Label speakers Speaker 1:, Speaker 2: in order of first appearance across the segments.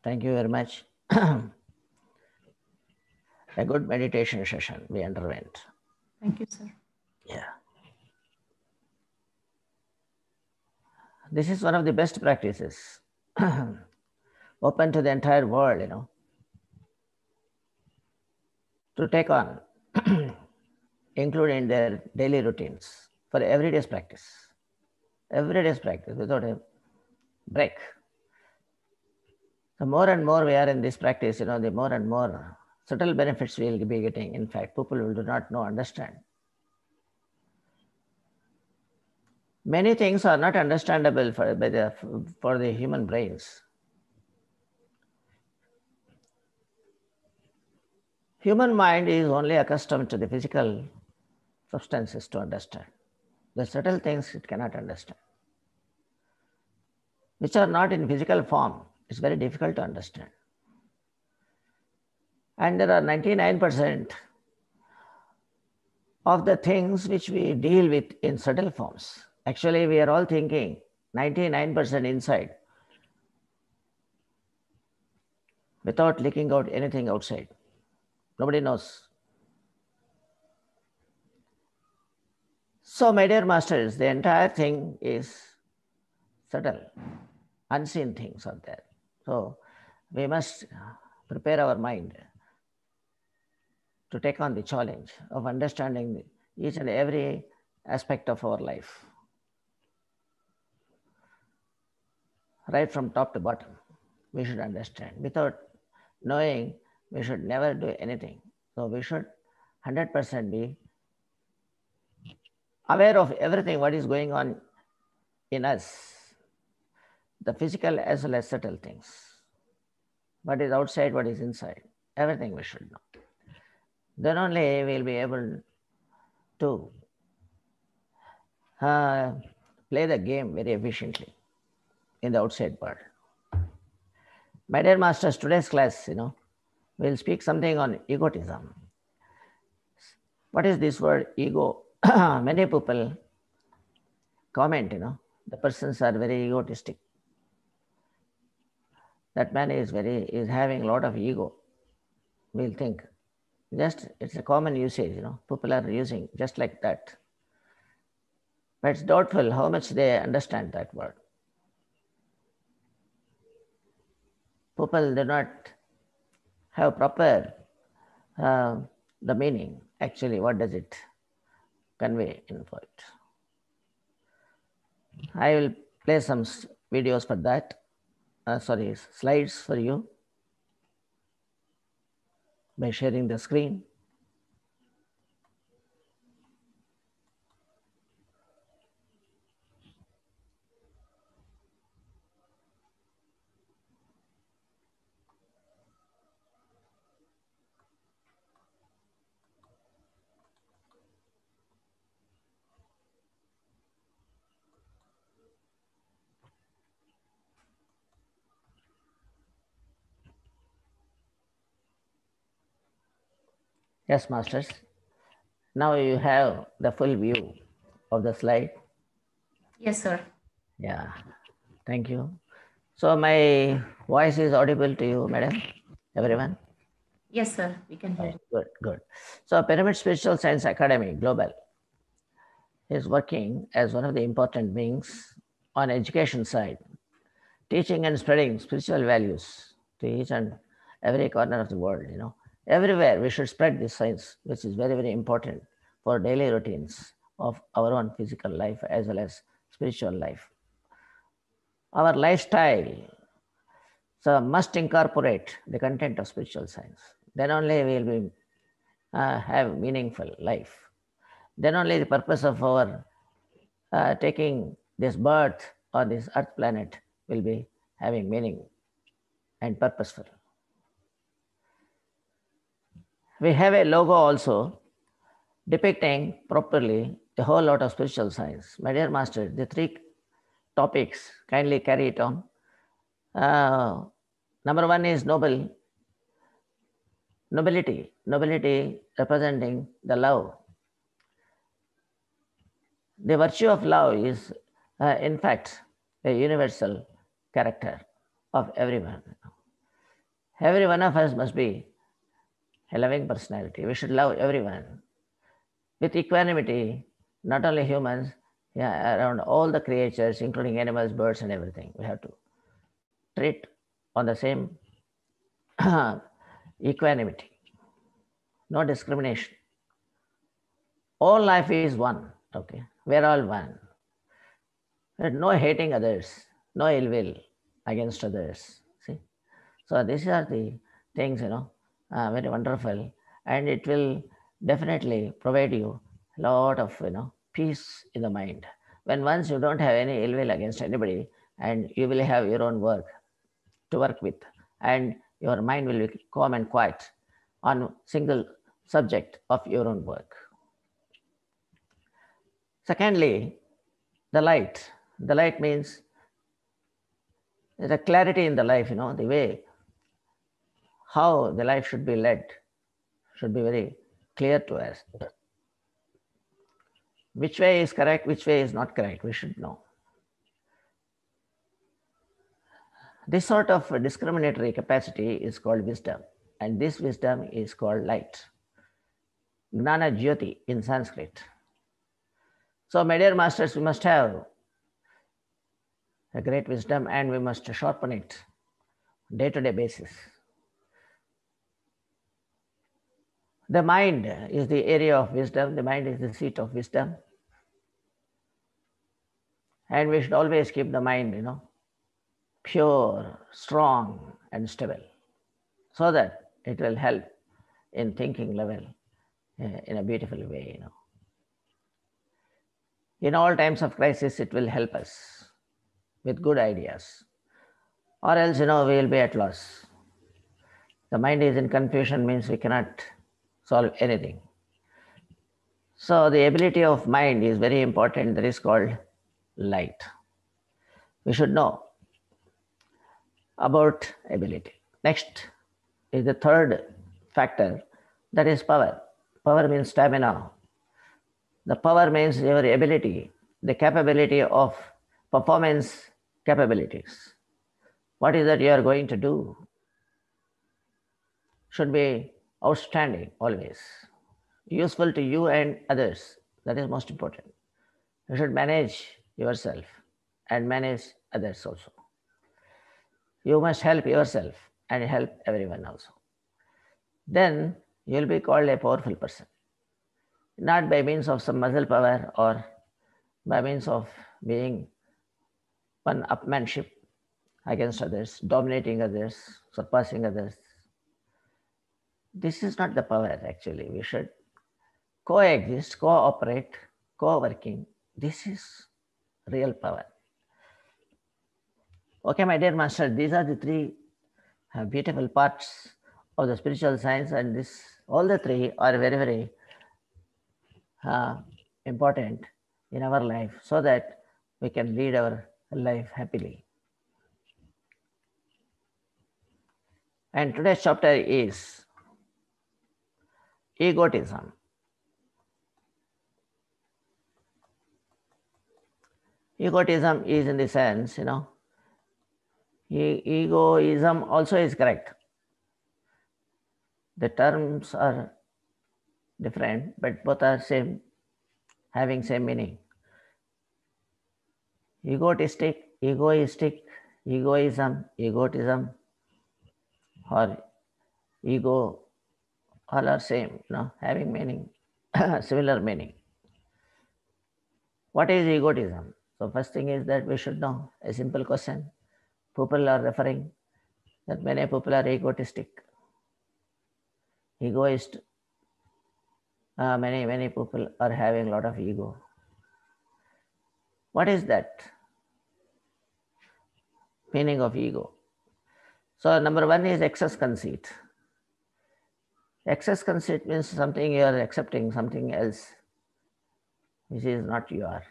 Speaker 1: Thank you very much. A good meditation session we underwent.
Speaker 2: Thank you, sir.
Speaker 1: Yeah. This is one of the best practices open to the entire world, to take on, including their daily routines for everyday's practice. Everyday's practice without a break. The more and more we are in this practice, the more and more subtle benefits we will be getting. In fact, people will do not know, understand. Many things are not understandable for the human brains. Human mind is only accustomed to the physical substances to understand. The subtle things it cannot understand, which are not in physical form. It's very difficult to understand. And there are 99% of the things which we deal with in subtle forms. Actually, we are all thinking 99% inside without leaking out anything outside. Nobody knows. So, my dear masters, the entire thing is subtle. Unseen things are there. So, we must prepare our mind to take on the challenge of understanding each and every aspect of our life, right from top to bottom. We should understand. Without knowing, we should never do anything. So we should 100% be aware of everything what is going on in us, the physical as well as subtle things. What is outside, what is inside, everything we should know. Then only we'll be able to play the game very efficiently in the outside world. My dear masters, today's class, we'll speak something on egotism. What is this word ego? Many people comment, the persons are very egotistic. That man is having a lot of ego. We'll think. Just it's a common usage, people are using just like that. But it's doubtful how much they understand that word. People do not have proper the meaning. Actually, what does it convey in for it? I will play some videos for that. Slides for you by sharing the screen. Yes, masters. Now you have the full view of the slide.
Speaker 2: Yes, sir.
Speaker 1: Yeah, thank you. So my voice is audible to you, madam, everyone?
Speaker 2: Yes, sir. We can hear you.
Speaker 1: Good, good. So Pyramid Spiritual Science Academy Global is working as one of the important wings on education side, teaching and spreading spiritual values to each and every corner of the world. Everywhere we should spread this science, which is very, very important for daily routines of our own physical life as well as spiritual life. Our lifestyle must incorporate the content of spiritual science. Then only we will be have meaningful life. Then only the purpose of our taking this birth on this earth planet will be having meaning and purposeful. We have a logo also depicting properly a whole lot of spiritual science. My dear master, the three topics, kindly carry it on. Number one is nobility representing the love. The virtue of love is, in fact, a universal character of everyone. Every one of us must be a loving personality. We should love everyone with equanimity, not only humans, yeah, around all the creatures, including animals, birds, and everything. We have to treat on the same equanimity, no discrimination. All life is one. Okay, we're all one. No hating others, no ill will against others. See, so these are the things, very wonderful, and it will definitely provide you a lot of peace in the mind. When once you don't have any ill will against anybody, and you will have your own work to work with, and your mind will be calm and quiet on single subject of your own work. Secondly, the light. The light means there's a clarity in the life, the way how the life should be led should be very clear to us. Which way is correct, which way is not correct, we should know. This sort of discriminatory capacity is called wisdom, and this wisdom is called light. Gnana Jyoti in Sanskrit. So, my dear masters, we must have a great wisdom and we must sharpen it day to day basis. The mind is the area of wisdom, the mind is the seat of wisdom. And we should always keep the mind, pure, strong, and stable, so that it will help in thinking level in a beautiful way. In all times of crisis, it will help us with good ideas, or else, we will be at loss. The mind is in confusion means we cannot solve anything. So the ability of mind is very important. That is called light. We should know about ability. Next is the third factor, that is power. Power means stamina. The power means your ability, the capability of performance capabilities. What is that you are going to do should be outstanding always, useful to you and others. That is most important. You should manage yourself and manage others also. You must help yourself and help everyone also. Then you will be called a powerful person, not by means of some muscle power or by means of being one upmanship against others, dominating others, surpassing others. This is not the power actually. We should coexist, cooperate, co-working. This is real power. Okay, my dear master, these are the three beautiful parts of the spiritual science, and all the three are very, very important in our life so that we can lead our life happily. And today's chapter is egotism. Egotism is in the sense, egoism also is correct. The terms are different, but both are same, having same meaning. Egoistic, egoism, egotism, or ego, all are same, having meaning, similar meaning. What is egotism? So first thing is that we should know a simple question. People are referring that many people are egotistic, egoist. Many people are having a lot of ego. What is that meaning of ego? So number one is excess conceit. Excess conceit means something you are accepting something else which is not you are.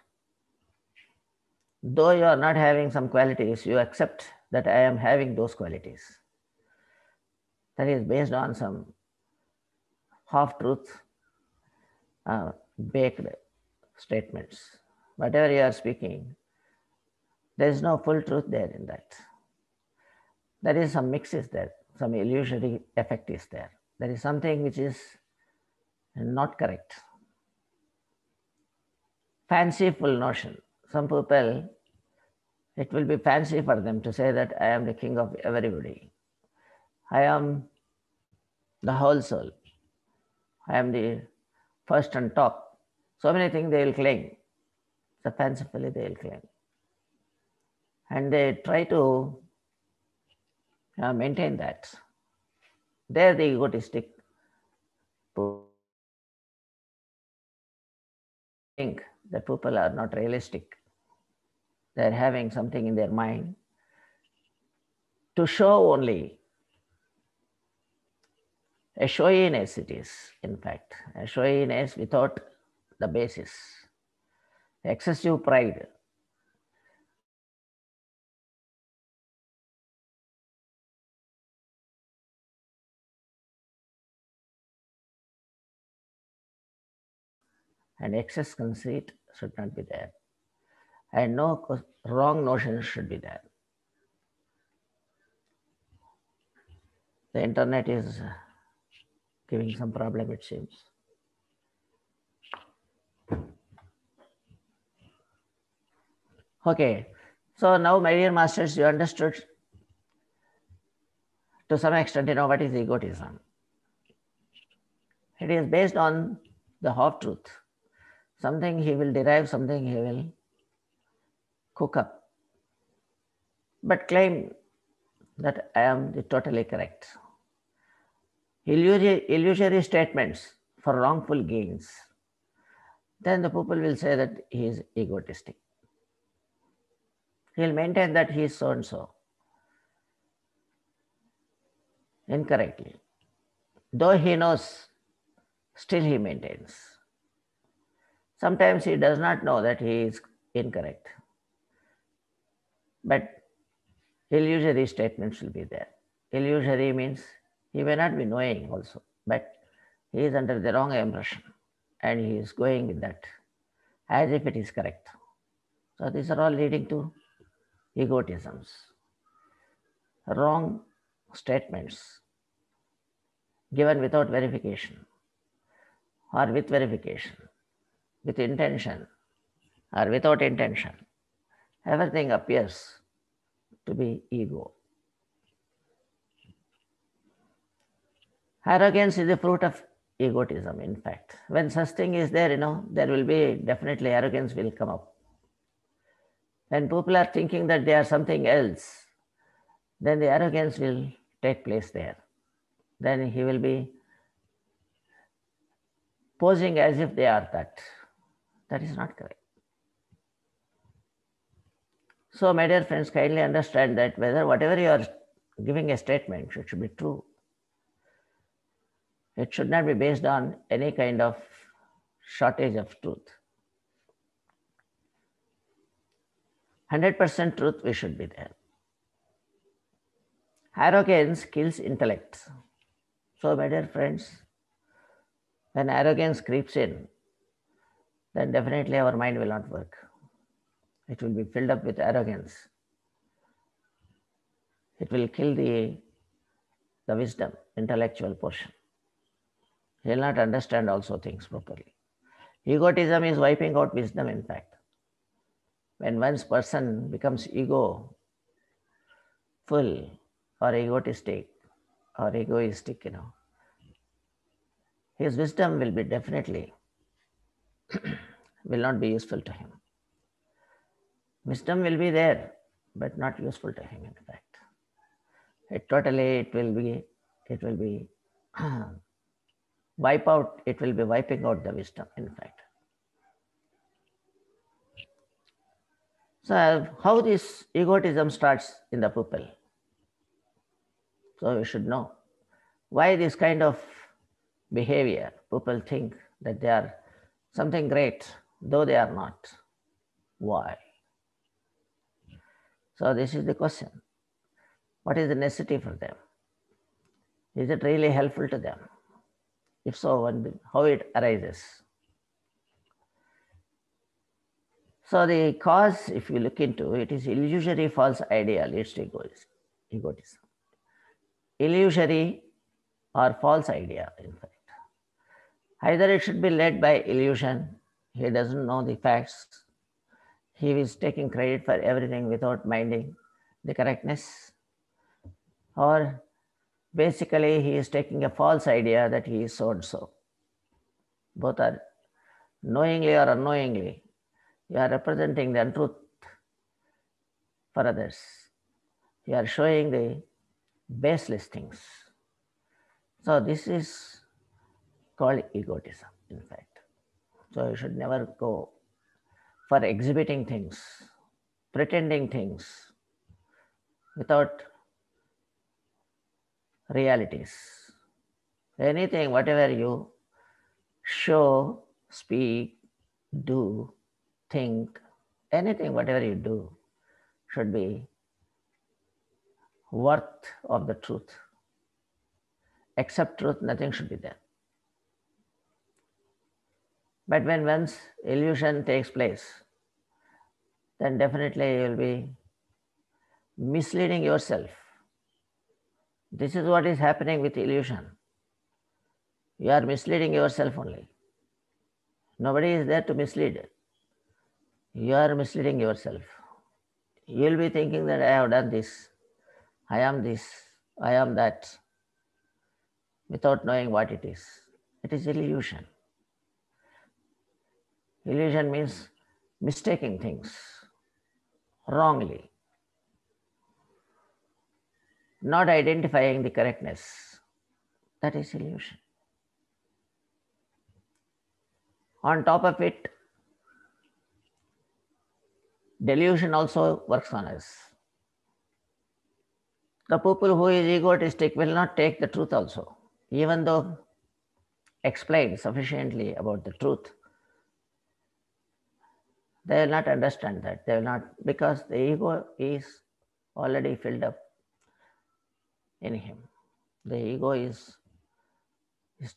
Speaker 1: Though you are not having some qualities, you accept that I am having those qualities. That is based on some half-truth, baked statements. Whatever you are speaking, there is no full truth there in that. There is some mix is there. some illusory effect is there. There is something which is not correct. Fanciful notion. Some people, it will be fancy for them to say that I am the king of everybody. I am the whole soul. I am the first and top. So many things they will claim. So fancifully they will claim. And they try to maintain that. They're the egotistic think that people are not realistic. They're having something in their mind to show only. A showiness it is, in fact, a showiness without the basis, excessive pride. And excess conceit should not be there. And no wrong notions should be there. The internet is giving some problem, it seems. Okay, so now, my dear masters, you understood to some extent, what is egotism. It is based on the half truth. Something he will derive, something he will cook up, but claim that I am totally correct. Illusory statements for wrongful gains. Then the people will say that he is egotistic. He'll maintain that he is so and so. Incorrectly. Though he knows, still he maintains. Sometimes he does not know that he is incorrect. But illusory statements will be there. Illusory means he may not be knowing also, but he is under the wrong impression and he is going with that as if it is correct. So these are all leading to egotisms, wrong statements given without verification or with verification, with intention or without intention. Everything appears to be ego. Arrogance is the fruit of egotism, in fact. When such thing is there, there will be definitely arrogance will come up. When people are thinking that they are something else, then the arrogance will take place there. Then he will be posing as if they are that. That is not correct. So, my dear friends, kindly understand that whatever you are giving a statement, it should be true. It should not be based on any kind of shortage of truth. 100% truth we should be there. Arrogance kills intellect. So, my dear friends, when arrogance creeps in, then definitely our mind will not work. It will be filled up with arrogance. It will kill the wisdom, intellectual portion. He will not understand also things properly. Egotism is wiping out wisdom, in fact. When one's person becomes ego full or egotistic or egoistic, his wisdom will be definitely will not be useful to him. Wisdom will be there, but not useful to him, in fact. It will be it will be wiping out the wisdom, in fact. So how this egotism starts in the people? So we should know why this kind of behavior. People think that they are something great, though they are not. Why? So this is the question. What is the necessity for them? Is it really helpful to them? If so, how it arises? So the cause, if you look into it, is illusory false idea leads to egotism. illusory or false idea, in fact. Either it should be led by illusion, he doesn't know the facts, he is taking credit for everything without minding the correctness, or basically he is taking a false idea that he is so and so. Both are knowingly or unknowingly, you are representing the untruth for others. You are showing the baseless things. So this is called egotism, in fact. So you should never go for exhibiting things, pretending things without realities. Anything, whatever you show, speak, do, think, anything, whatever you do, should be worth of the truth. Except truth, nothing should be there. But when once illusion takes place, then definitely you will be misleading yourself. This is what is happening with illusion. You are misleading yourself only. Nobody is there to mislead. You are misleading yourself. You will be thinking that I have done this, I am this, I am that, without knowing what it is. It is illusion. Illusion means mistaking things wrongly, not identifying the correctness. That is illusion. On top of it, delusion also works on us. The people who is egotistic will not take the truth also, even though explained sufficiently about the truth. They will not understand that. They will not, because the ego is already filled up in him. The ego is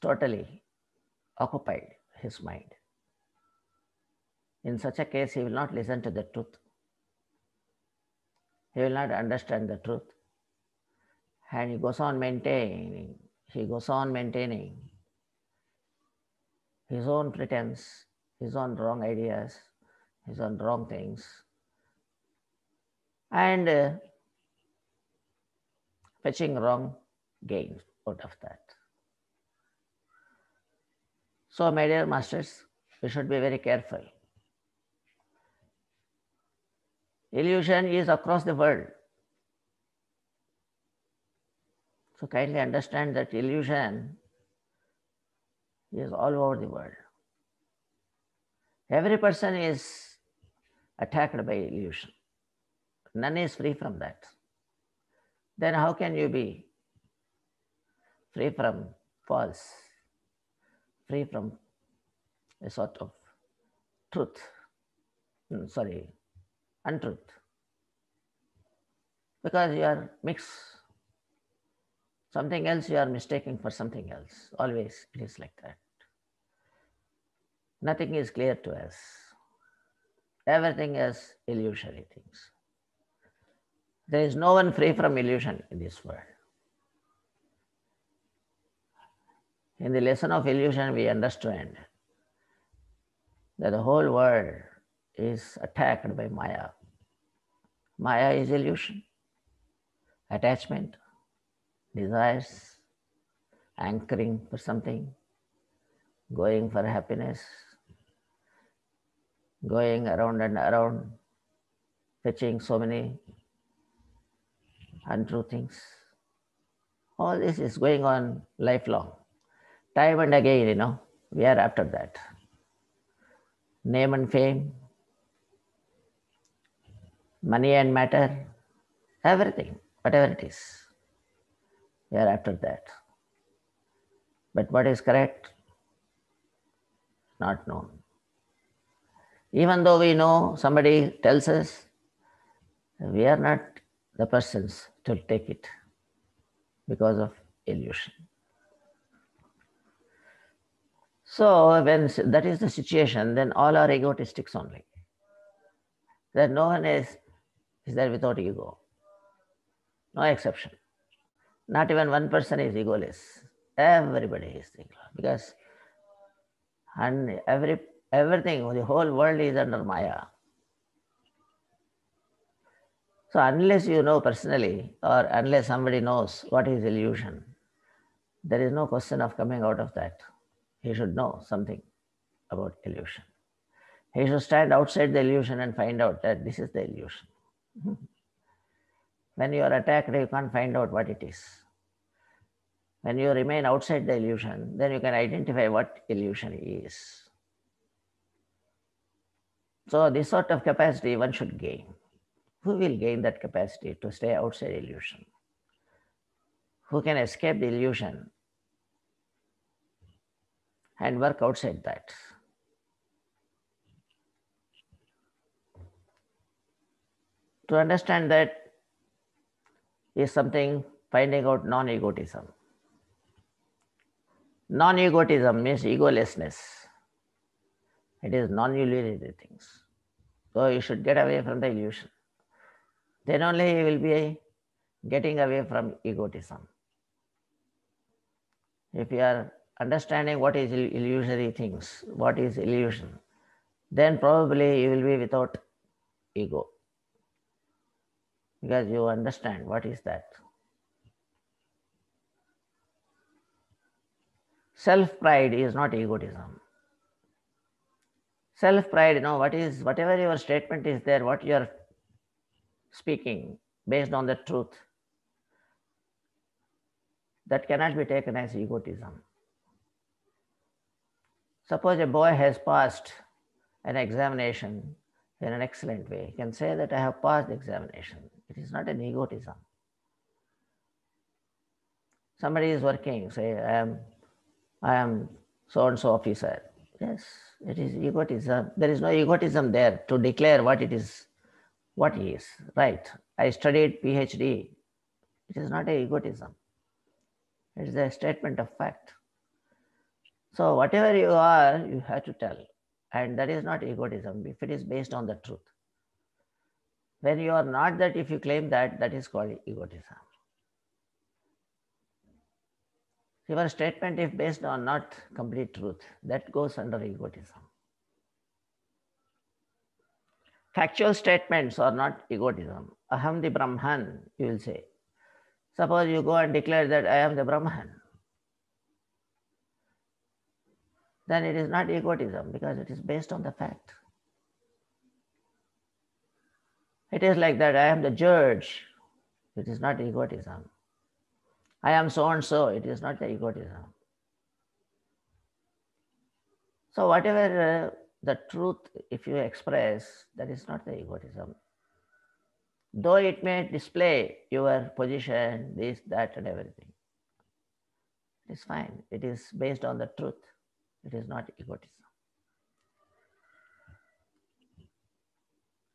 Speaker 1: totally occupied his mind. In such a case, he will not listen to the truth. He will not understand the truth. And he goes on maintaining his own pretense, his own wrong ideas, his own wrong things, and fetching wrong gains out of that. So, my dear masters, we should be very careful. Illusion is across the world. So kindly understand that illusion is all over the world. Every person is attacked by illusion. None is free from that. Then how can you be free from false, free from a sort of truth? Untruth. Because you are mixed. Something else you are mistaking for something else. Always it is like that. Nothing is clear to us. Everything is illusory things. There is no one free from illusion in this world. In the lesson of illusion, we understand that the whole world is attacked by Maya. Maya is illusion, attachment, desires, anchoring for something, going for happiness, going around and around, fetching so many untrue things. All this is going on lifelong. Time and again, we are after that. Name and fame, money and matter, everything, whatever it is. We are after that. But what is correct? Not known. Even though we know, somebody tells us, we are not the persons to take it because of illusion. So when that is the situation, then all are egotistics only. Then no one is there without ego. No exception. Not even one person is egoless. Everybody is egoless because and everything, the whole world is under Maya. So unless you know personally or unless somebody knows what is illusion, there is no question of coming out of that. He should know something about illusion. He should stand outside the illusion and find out that this is the illusion. When you are attacked, you can't find out what it is. When you remain outside the illusion, then you can identify what illusion is. So this sort of capacity one should gain. Who will gain that capacity to stay outside illusion? Who can escape the illusion and work outside that? To understand that is something finding out non-egotism. Non-egotism means egolessness. It is non-illusory things. So you should get away from the illusion. Then only you will be getting away from egotism. If you are understanding what is illusory things, what is illusion, then probably you will be without ego. Because you understand what is that. Self-pride is not egotism. Self-pride, whatever your statement is there, what you are speaking based on the truth, that cannot be taken as egotism. Suppose a boy has passed an examination in an excellent way. He can say that I have passed the examination. It is not an egotism. Somebody is working, say, I am so-and-so officer. Yes, it is egotism. There is no egotism there to declare what it is, what he is, right? I studied PhD. It is not an egotism. It is a statement of fact. So whatever you are, you have to tell. And that is not egotism if it is based on the truth. When you are not that, if you claim that, that is called egotism. Your statement, if based on not complete truth, that goes under egotism. Factual statements are not egotism. Aham the Brahman, you will say. Suppose you go and declare that I am the Brahman. Then it is not egotism because it is based on the fact. It is like that, I am the judge. It is not egotism. I am so and so. It is not the egotism. So whatever the truth, if you express, that is not the egotism. Though it may display your position, this, that, and everything. It is fine. It is based on the truth. It is not egotism.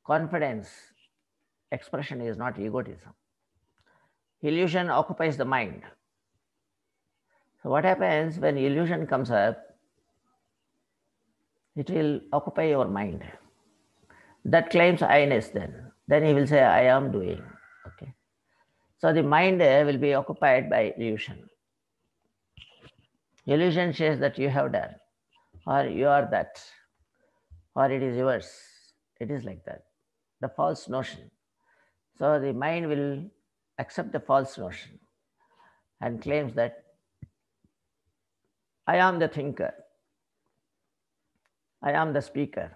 Speaker 1: Confidence expression is not egotism. Illusion occupies the mind. So what happens when illusion comes up? It will occupy your mind. That claims I-ness then. Then he will say, I am doing. Okay. So the mind will be occupied by illusion. Illusion says that you have done, or you are that, or it is yours. It is like that. The false notion. So the mind will accept the false notion and claims that I am the thinker, I am the speaker,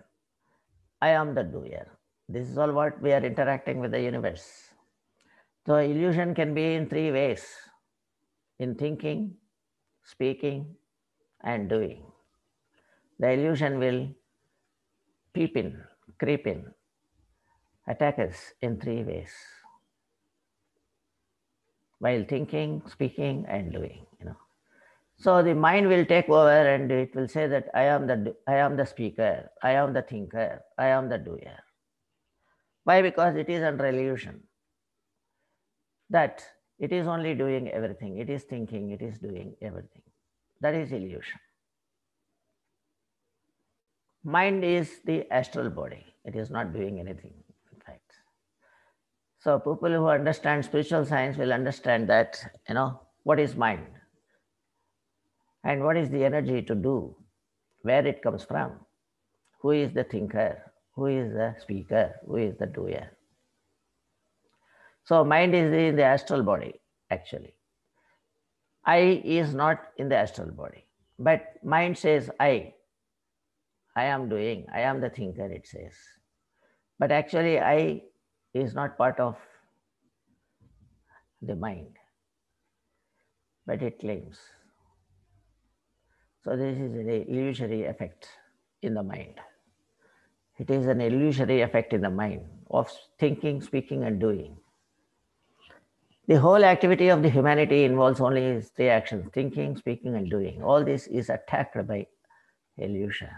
Speaker 1: I am the doer. This is all what we are interacting with the universe. So illusion can be in three ways: in thinking, speaking, and doing. The illusion will peep in, creep in, attack us in three ways: while thinking, speaking, and doing. So the mind will take over and it will say that I am the speaker, I am the thinker, I am the doer. Why? Because it is under illusion that it is only doing everything. It is thinking, it is doing everything. That is illusion. Mind is the astral body. It is not doing anything, in fact. So people who understand spiritual science will understand that, what is mind and what is the energy to do, where it comes from, who is the thinker, who is the speaker, who is the doer. So mind is in the astral body, actually. I is not in the astral body. But mind says I am doing, I am the thinker, it says. But actually I is not part of the mind, but it claims. So this is an illusory effect in the mind. It is an illusory effect in the mind of thinking, speaking, and doing. The whole activity of the humanity involves only three actions: thinking, speaking, and doing. All this is attacked by illusion.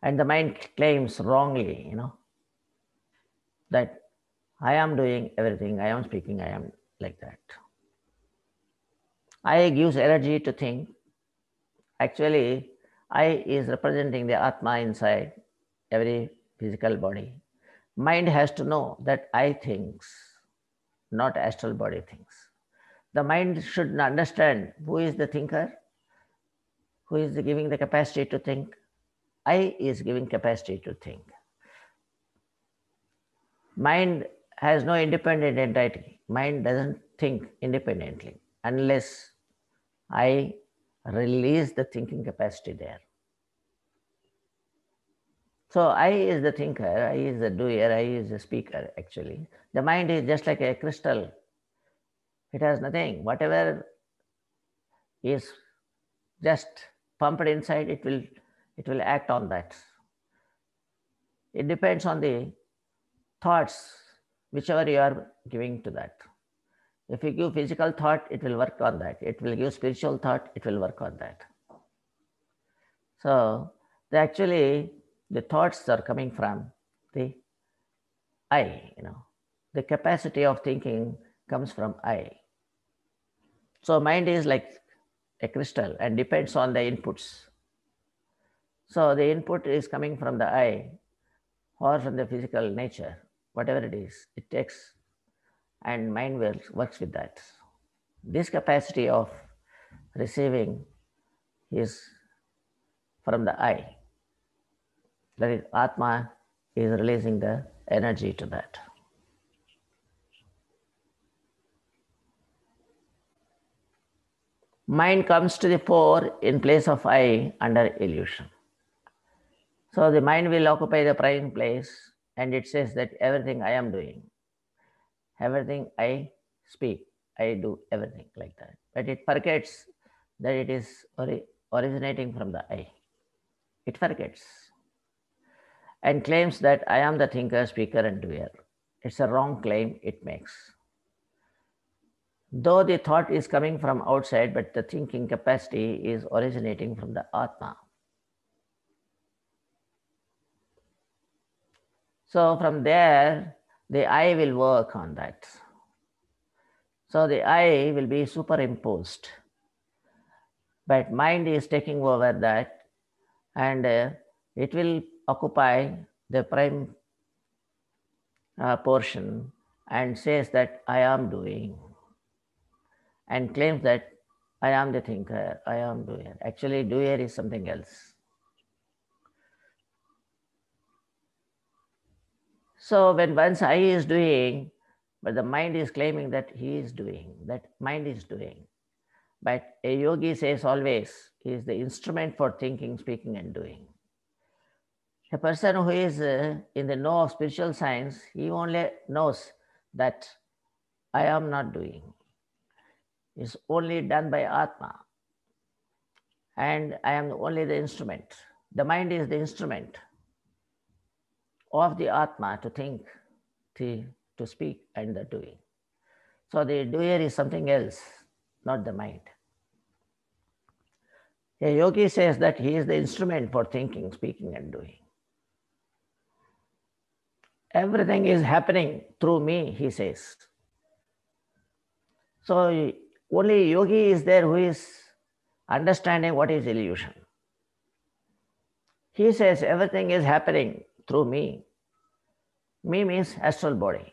Speaker 1: And the mind claims wrongly, that I am doing everything, I am speaking, I am like that. I gives energy to think. Actually, I is representing the Atma inside every physical body. Mind has to know that I thinks, not astral body thinks. The mind should understand who is the thinker, who is giving the capacity to think. I is giving capacity to think. Mind has no independent entity. Mind doesn't think independently unless I release the thinking capacity there. So I is the thinker, I is the doer, I is the speaker actually. The mind is just like a crystal. It has nothing. Whatever is just pumped inside, it will act on that. It depends on the thoughts, whichever you are giving to that. If you give physical thought, it will work on that. It will give spiritual thought, it will work on that. So actually the thoughts are coming from the I, The capacity of thinking comes from I. So mind is like a crystal and depends on the inputs. So the input is coming from the I or from the physical nature, whatever it is, it takes, and mind works with that. This capacity of receiving is from the I. That is, Atma is releasing the energy to that. Mind comes to the fore in place of I under illusion. So the mind will occupy the prime place, and it says that everything I am doing, everything I speak, I do everything like that. But it forgets that it is originating from the I. It forgets and claims that I am the thinker, speaker, and doer. It's a wrong claim it makes. Though the thought is coming from outside, but the thinking capacity is originating from the Atma. So from there, the I will work on that. So the I will be superimposed. But mind is taking over that, and it will occupy the prime portion and says that I am doing, and claims that I am the thinker, I am doer. Actually, doer is something else. So when once I is doing, but the mind is claiming that he is doing, that mind is doing. But a yogi says always, he is the instrument for thinking, speaking, and doing. A person who is in the know of spiritual science, he only knows that I am not doing. It's only done by Atma. And I am only the instrument. The mind is the instrument of the Atma to think, to speak, and the doing. So the doer is something else, not the mind. A yogi says that he is the instrument for thinking, speaking, and doing. Everything is happening through me, he says. So only yogi is there who is understanding what is illusion. He says everything is happening through me. Me means astral body.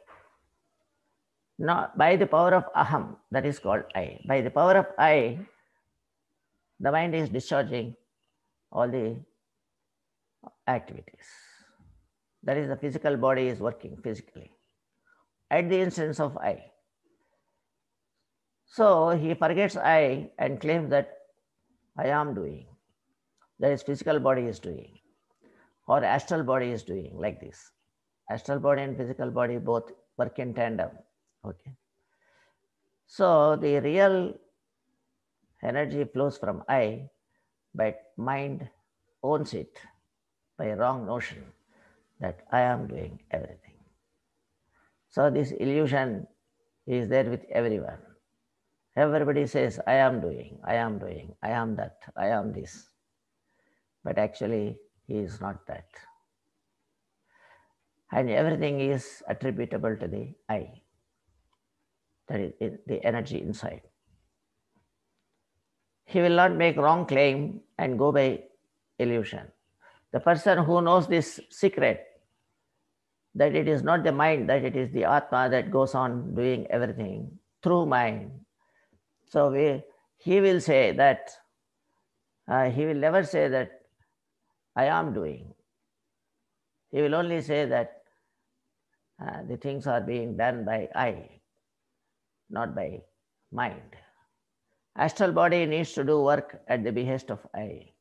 Speaker 1: Not by the power of aham, that is called I. By the power of I, the mind is discharging all the activities. That is, the physical body is working physically at the instance of I. So he forgets I and claims that I am doing. That is, physical body is doing, or astral body is doing, like this. Astral body and physical body both work in tandem. Okay. So the real energy flows from I, but mind owns it by a wrong notion that I am doing everything. So this illusion is there with everyone. Everybody says, I am doing, I am doing, I am that, I am this. But actually, he is not that. And everything is attributable to the I, that is the energy inside. He will not make wrong claim and go by illusion. The person who knows this secret, that it is not the mind, that it is the Atma that goes on doing everything through mind. So he will say that, he will never say that I am doing. He will only say that the things are being done by I, not by mind. Astral body needs to do work at the behest of I.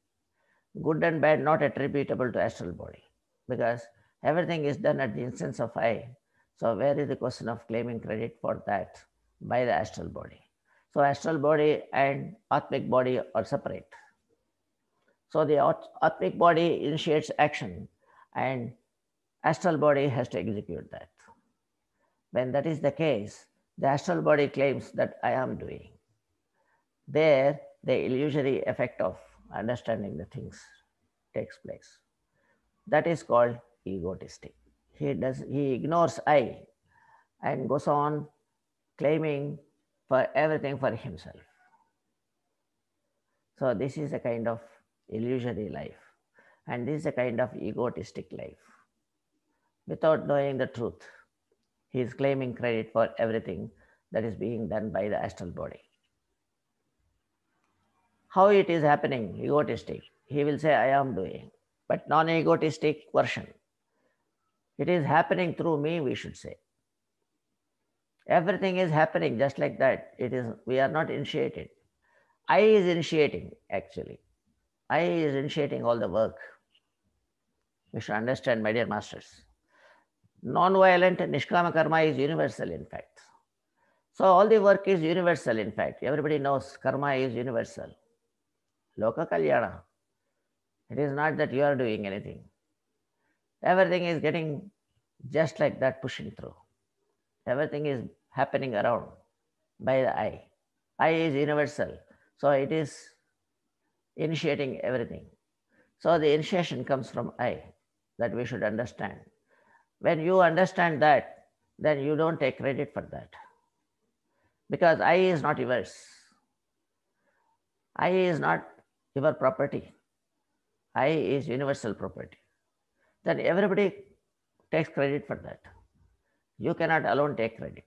Speaker 1: Good and bad not attributable to astral body, because everything is done at the instance of I. So where is the question of claiming credit for that by the astral body? So astral body and Atmic body are separate. So the Atmic body initiates action and astral body has to execute that. When that is the case, the astral body claims that I am doing. There, the illusory effect of understanding the things takes place. That is called egotistic. He ignores I and goes on claiming for everything for himself. So this is a kind of illusory life, and this is a kind of egotistic life. Without knowing the truth, he is claiming credit for everything that is being done by the astral body. How it is happening, egotistic, he will say, I am doing. But non-egotistic version, it is happening through me, we should say. Everything is happening just like that. We are not initiated. I is initiating, actually. I is initiating all the work. We should understand, my dear masters. Non-violent Nishkama karma is universal, in fact. So all the work is universal, in fact. Everybody knows karma is universal. Loka Kalyana. It is not that you are doing anything. Everything is getting just like that, pushing through. Everything is happening around by the I. I is universal. So it is initiating everything. So the initiation comes from I, that we should understand. When you understand that, then you don't take credit for that. Because I is not yours. I is not your property. I is universal property. Then everybody takes credit for that. You cannot alone take credit.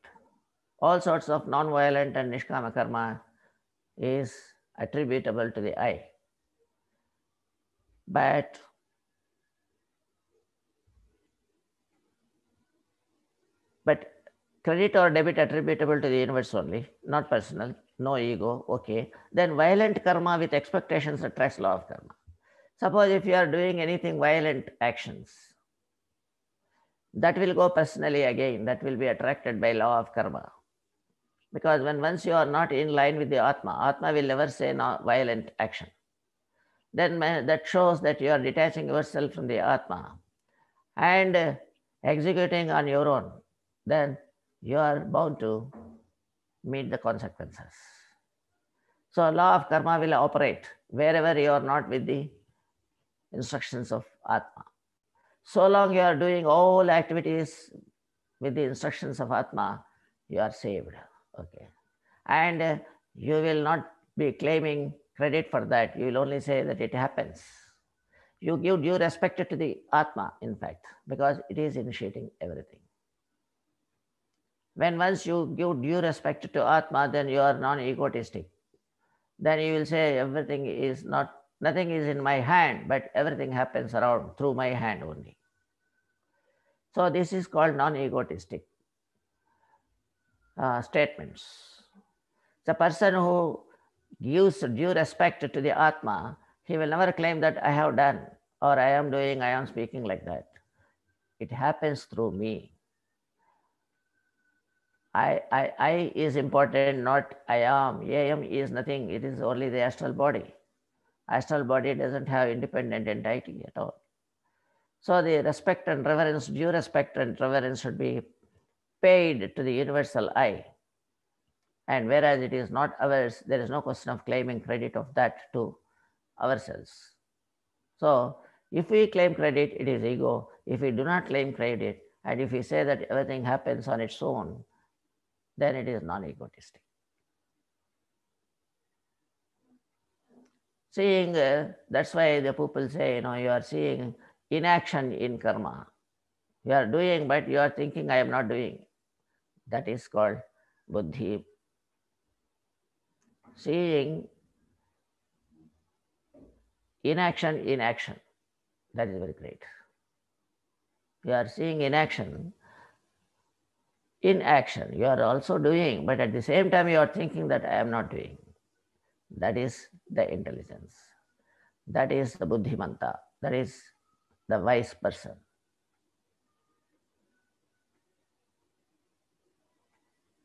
Speaker 1: All sorts of non-violent and nishkama karma is attributable to the I. But credit or debit attributable to the universe only, not personal, no ego, okay. Then violent karma with expectations attracts law of karma. Suppose if you are doing anything violent actions, that will go personally again, that will be attracted by law of karma. Because once you are not in line with the Atma will never say no violent action. Then that shows that you are detaching yourself from the Atma and executing on your own. Then you are bound to meet the consequences. So law of karma will operate wherever you are not with the instructions of Atma. So long you are doing all activities with the instructions of Atma, you are saved. Okay. And you will not be claiming credit for that. You will only say that it happens. You give due respect to the Atma, in fact, because it is initiating everything. When once you give due respect to Atma, then you are non-egotistic. Then you will say everything is not, nothing is in my hand, but everything happens around through my hand only. So this is called non-egotistic statements. The person who gives due respect to the Atma, he will never claim that I have done or I am doing, I am speaking like that. It happens through me. I is important, not I am. I am is nothing. It is only the astral body. Astral body doesn't have independent entity at all. So the respect and reverence, due respect and reverence should be paid to the universal I. And whereas it is not ours, there is no question of claiming credit of that to ourselves. So if we claim credit, it is ego. If we do not claim credit, and if we say that everything happens on its own, then it is non-egotistic. Seeing, that's why the people say, you are seeing inaction in karma. You are doing, but you are thinking, I am not doing. That is called buddhi. Seeing inaction in action. That is very great. You are seeing inaction in action. You are also doing, but at the same time, you are thinking that I am not doing. That is the intelligence. That is the buddhimanta. That is the wise person.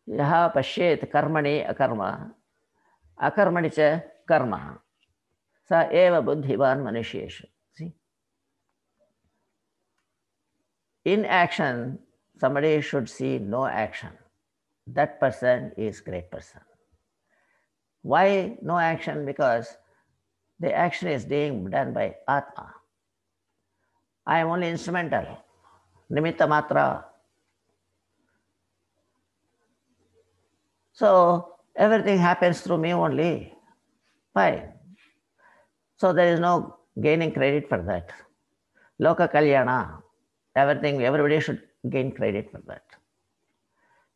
Speaker 1: Yaha pashyet karmani akarma, akarmani cha karma. Sa eva buddhivan manusheshu. See? In action, somebody should see no action. That person is great person. Why no action? Because the action is being done by Atma. I am only instrumental, nimitta matra. So everything happens through me only. Fine. So there is no gaining credit for that. Loka kalyana, everything, everybody should gain credit for that.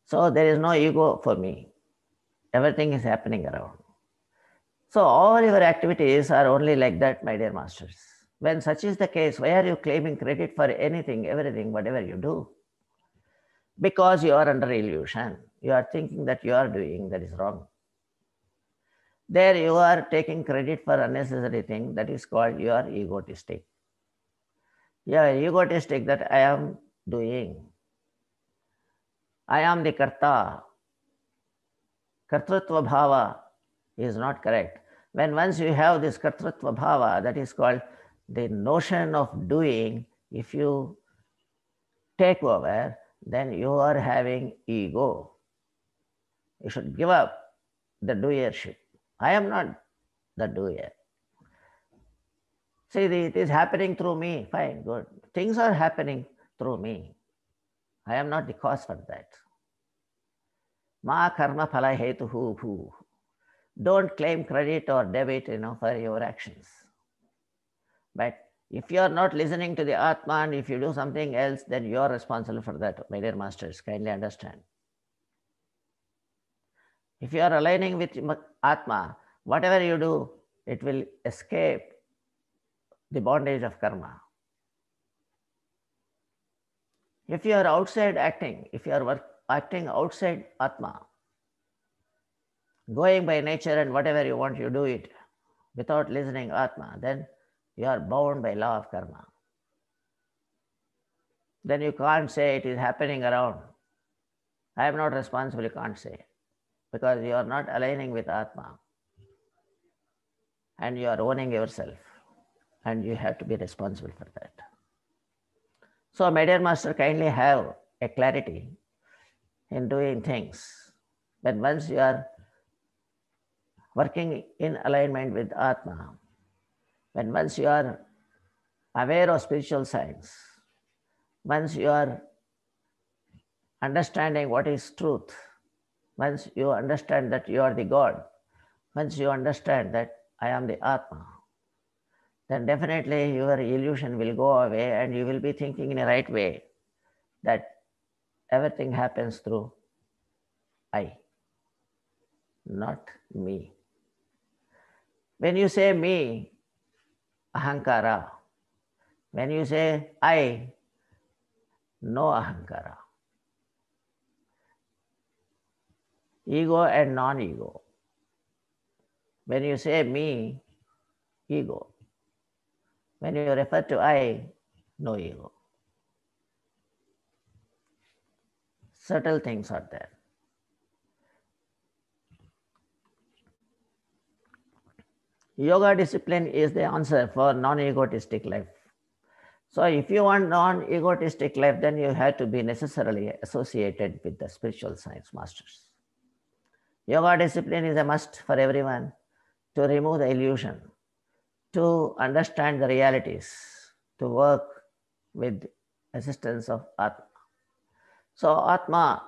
Speaker 1: So there is no ego for me. Everything is happening around. So all your activities are only like that, my dear masters. When such is the case, why are you claiming credit for anything, everything, whatever you do? Because you are under illusion. You are thinking that you are doing, that is wrong. There you are taking credit for unnecessary thing, that is called you are egotistic. You are egotistic that I am doing. I am the karta. Kartrutva bhava is not correct. When once you have this kartrutva bhava, that is called the notion of doing, if you take over, then you are having ego. You should give up the doership. I am not the doer. See, it is happening through me. Fine, good. Things are happening through me. I am not the cause for that. Ma karma phala hetuhu bhu. Don't claim credit or debit, for your actions. But if you are not listening to the Atma and if you do something else, then you are responsible for that, my dear masters. Kindly understand. If you are aligning with Atma, whatever you do, it will escape the bondage of karma. If you are outside acting, if you are acting outside Atma, going by nature and whatever you want, you do it without listening Atma, then you are bound by law of karma. Then you can't say it is happening around. I am not responsible, you can't say. Because you are not aligning with Atma. And you are owning yourself. And you have to be responsible for that. So, my dear master, kindly have a clarity in doing things. But once you are working in alignment with Atma, when once you are aware of spiritual science, once you are understanding what is truth, once you understand that you are the God, once you understand that I am the Atma, then definitely your illusion will go away and you will be thinking in a right way that everything happens through I, not me. When you say me, ahankara. When you say I, no ahankara. Ego and non-ego. When you say me, ego. When you refer to I, no ego. Subtle things are there. Yoga discipline is the answer for non-egotistic life. So if you want non-egotistic life, then you have to be necessarily associated with the spiritual science masters. Yoga discipline is a must for everyone to remove the illusion, to understand the realities, to work with assistance of Atma. So Atma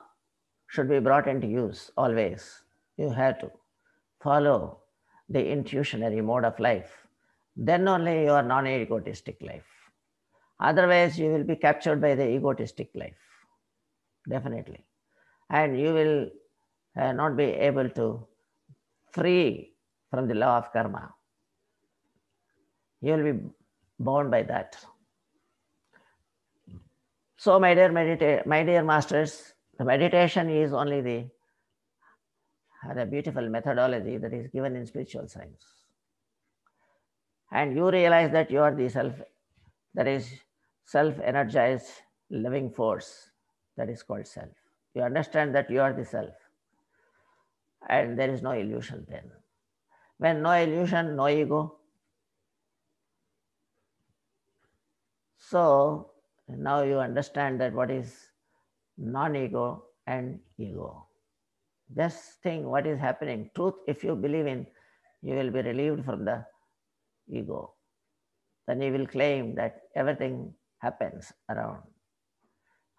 Speaker 1: should be brought into use always. You have to follow the intuitionary mode of life. Then only your non-egotistic life. Otherwise, you will be captured by the egotistic life, definitely. And you will not be able to free from the law of karma. You will be bound by that. So, my dear masters, the meditation is only the beautiful methodology that is given in spiritual science. And you realize that you are the self, that is self-energized living force, that is called self. You understand that you are the self, and there is no illusion then. When no illusion, no ego. So now you understand that what is non-ego and ego. Just think what is happening. Truth, if you believe in, you will be relieved from the ego. Then you will claim that everything happens around.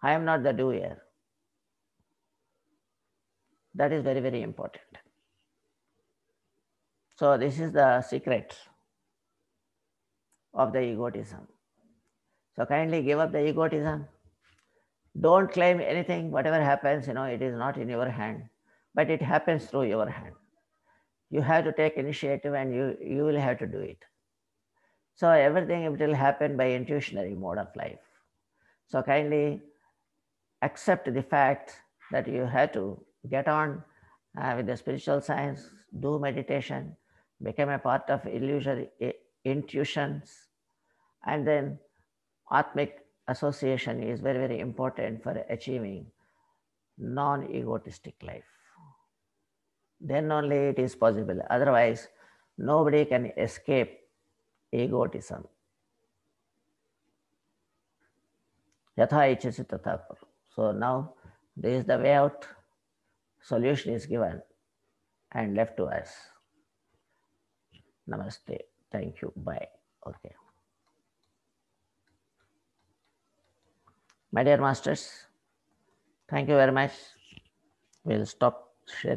Speaker 1: I am not the doer. That is very, very important. So this is the secret of the egotism. So kindly give up the egotism. Don't claim anything. Whatever happens, it is not in your hand, but it happens through your hand. You have to take initiative and you will have to do it. So everything it will happen by intuitionary mode of life. So kindly accept the fact that you have to get on with the spiritual science, do meditation, become a part of illusory intuitions, and then Atmic association is very, very important for achieving non-egotistic life. Then only it is possible. Otherwise, nobody can escape egotism. Yatha ichasi tatha kuru. So now this is the way out. Solution is given and left to us. Namaste. Thank you. Bye. Okay. My dear masters, thank you very much. We'll stop sharing.